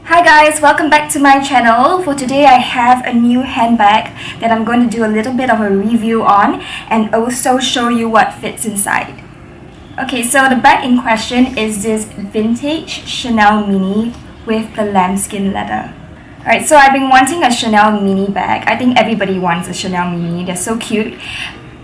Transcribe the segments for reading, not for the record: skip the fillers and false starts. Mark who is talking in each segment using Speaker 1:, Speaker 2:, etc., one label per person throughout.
Speaker 1: Hi guys, welcome back to my channel. For today I have a new handbag that I'm going to do a little bit of a review on and also show you what fits inside. Okay, so the bag in question is this vintage Chanel mini with the lambskin leather. Alright, so I've been wanting a Chanel mini bag. I think everybody wants a Chanel mini, they're so cute.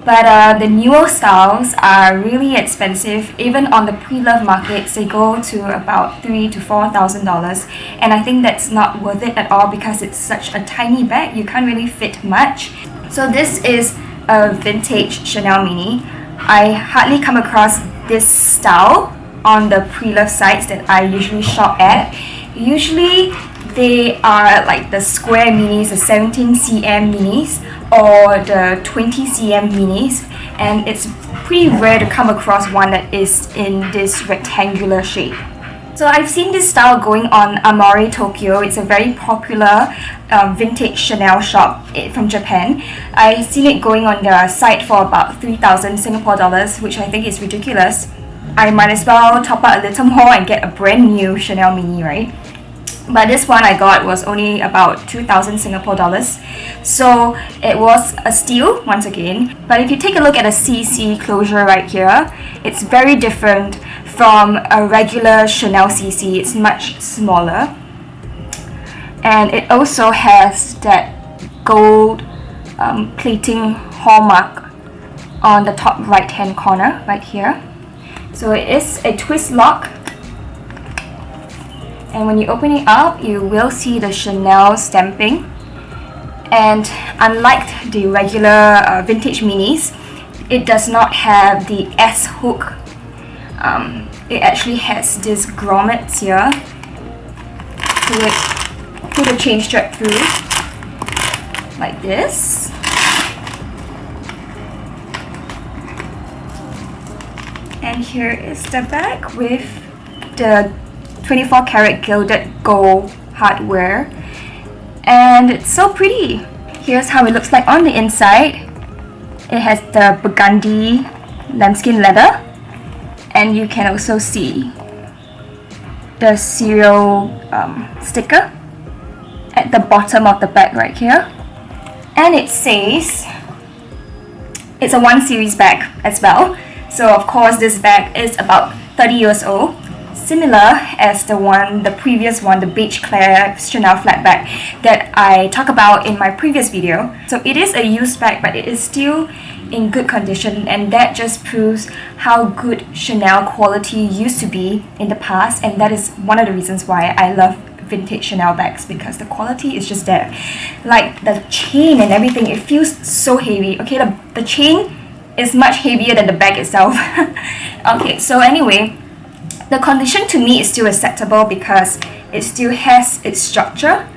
Speaker 1: But the newer styles are really expensive. Even on the pre-loved markets, they go to about $3,000 to $4,000, and I think that's not worth it at all because it's such a tiny bag. You can't really fit much. So this is a vintage Chanel mini. I hardly come across this style on the pre-loved sites that I usually shop at. Usually they are like the square minis, the 17cm minis, or the 20cm minis, and it's pretty rare to come across one that is in this rectangular shape. So I've seen this style going on Amore Tokyo. It's a very popular vintage Chanel shop from Japan. I've seen it going on their site for about 3,000 Singapore dollars, which I think is ridiculous. I might as well top up a little more and get a brand new Chanel mini, right? But this one I got was only about 2,000 Singapore dollars, so it was a steal once again. But if you take a look at the CC closure right here, it's very different from a regular Chanel CC. It's much smaller, and it also has that gold plating hallmark on the top right hand corner right here. So it is a twist lock. And when you open it up, you will see the Chanel stamping. And unlike the regular vintage minis, it does not have the S hook. It actually has this grommets here to put a chain strap through, like this. And here is the bag with the 24 karat gilded gold hardware, and it's so pretty. Here's how it looks like on the inside. It has the burgundy lambskin leather, and you can also see the serial sticker at the bottom of the bag right here. And it says it's a 1 series bag as well, so of course this bag is about 30 years old, similar as the previous one, the beige Claire Chanel flat bag that I talked about in my previous video. So it is a used bag, but it is still in good condition, and that just proves how good Chanel quality used to be in the past, and that is one of the reasons why I love vintage Chanel bags, because the quality is just there. Like the chain and everything, it feels so heavy. Okay, the chain is much heavier than the bag itself. Okay, so anyway, the condition to me is still acceptable because it still has its structure.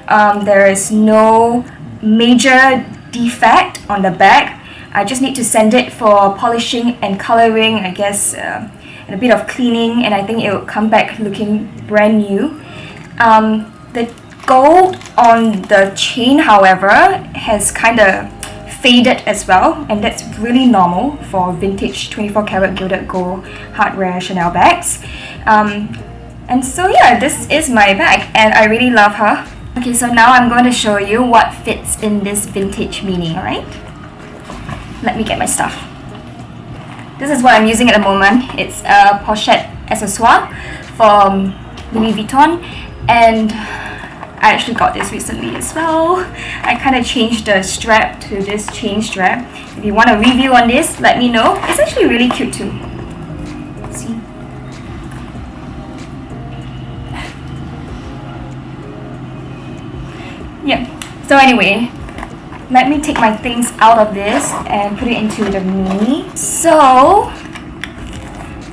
Speaker 1: There is no major defect on the bag. I just need to send it for polishing and coloring, I guess, and a bit of cleaning, and I think it will come back looking brand new. The gold on the chain, however, has kind of faded as well, and that's really normal for vintage 24 karat gilded gold hardware Chanel bags. And so yeah, this is my bag and I really love her. Okay, so now I'm going to show you what fits in this vintage mini, alright? Let me get my stuff. This is what I'm using at the moment. It's a pochette accessoire from Louis Vuitton, and I actually got this recently as well. I kind of changed the strap to this chain strap. If you want a review on this, let me know. It's actually really cute too. See? Yeah. So anyway, let me take my things out of this and put it into the mini. So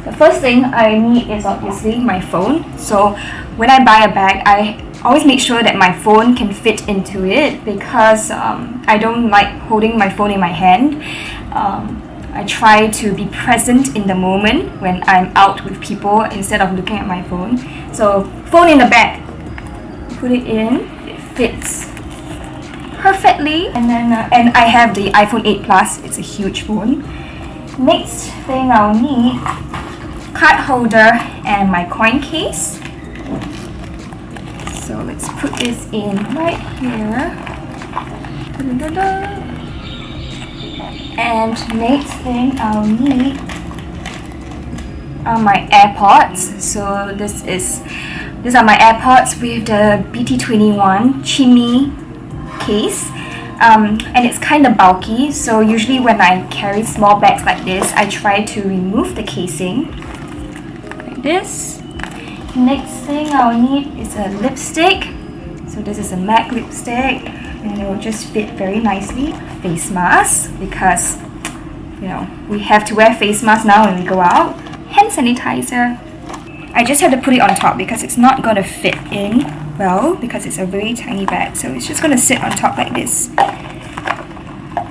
Speaker 1: the first thing I need is obviously my phone. So when I buy a bag, I always make sure that my phone can fit into it, because I don't like holding my phone in my hand. I try to be present in the moment when I'm out with people instead of looking at my phone. So phone in the bag, put it in, it fits perfectly, and then and I have the iPhone 8 Plus. It's a huge phone. Next thing I'll need, card holder and my coin case. So let's put this in right here. Da-da-da-da. And next thing I'll need are my AirPods. So these are my AirPods with the BT21 Chimney case. And it's kind of bulky, so usually when I carry small bags like this, I try to remove the casing like this. Next thing I'll need is a lipstick. So this is a MAC lipstick, and it will just fit very nicely. Face mask, because you know we have to wear face masks now when we go out. Hand sanitizer. I just have to put it on top because it's not going to fit in well because it's a very tiny bag, so it's just going to sit on top like this.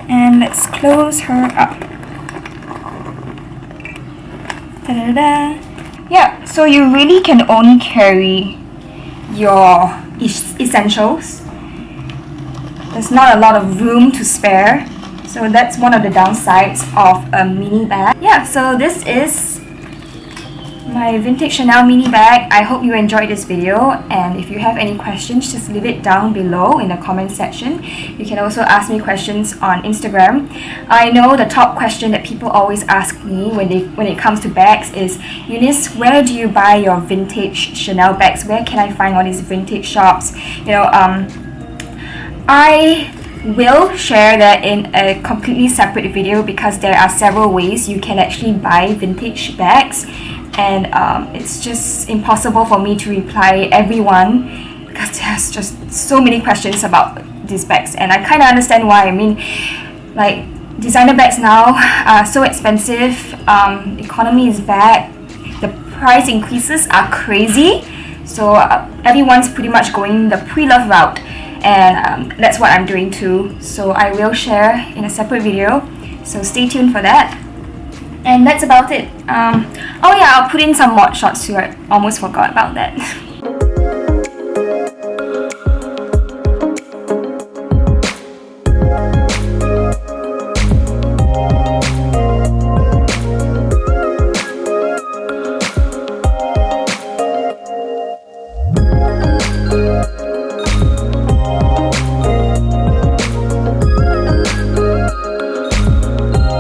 Speaker 1: And let's close her up. Da-da-da. Yeah, so you really can only carry your essentials. There's not a lot of room to spare, so that's one of the downsides of a mini bag. Yeah, so this is my vintage Chanel mini bag. I hope you enjoyed this video, and if you have any questions, just leave it down below in the comment section. You can also ask me questions on Instagram. I know the top question that people always ask me when it comes to bags is, Eunice, where do you buy your vintage Chanel bags? Where can I find all these vintage shops? You know, I will share that in a completely separate video because there are several ways you can actually buy vintage bags. And it's just impossible for me to reply everyone because there's just so many questions about these bags, and I kind of understand why. I mean, like, designer bags now are so expensive, economy is bad, the price increases are crazy, so everyone's pretty much going the pre-love route, and that's what I'm doing too. So I will share in a separate video, so stay tuned for that. And that's about it. Oh yeah, I'll put in some mod shots too. I almost forgot about that.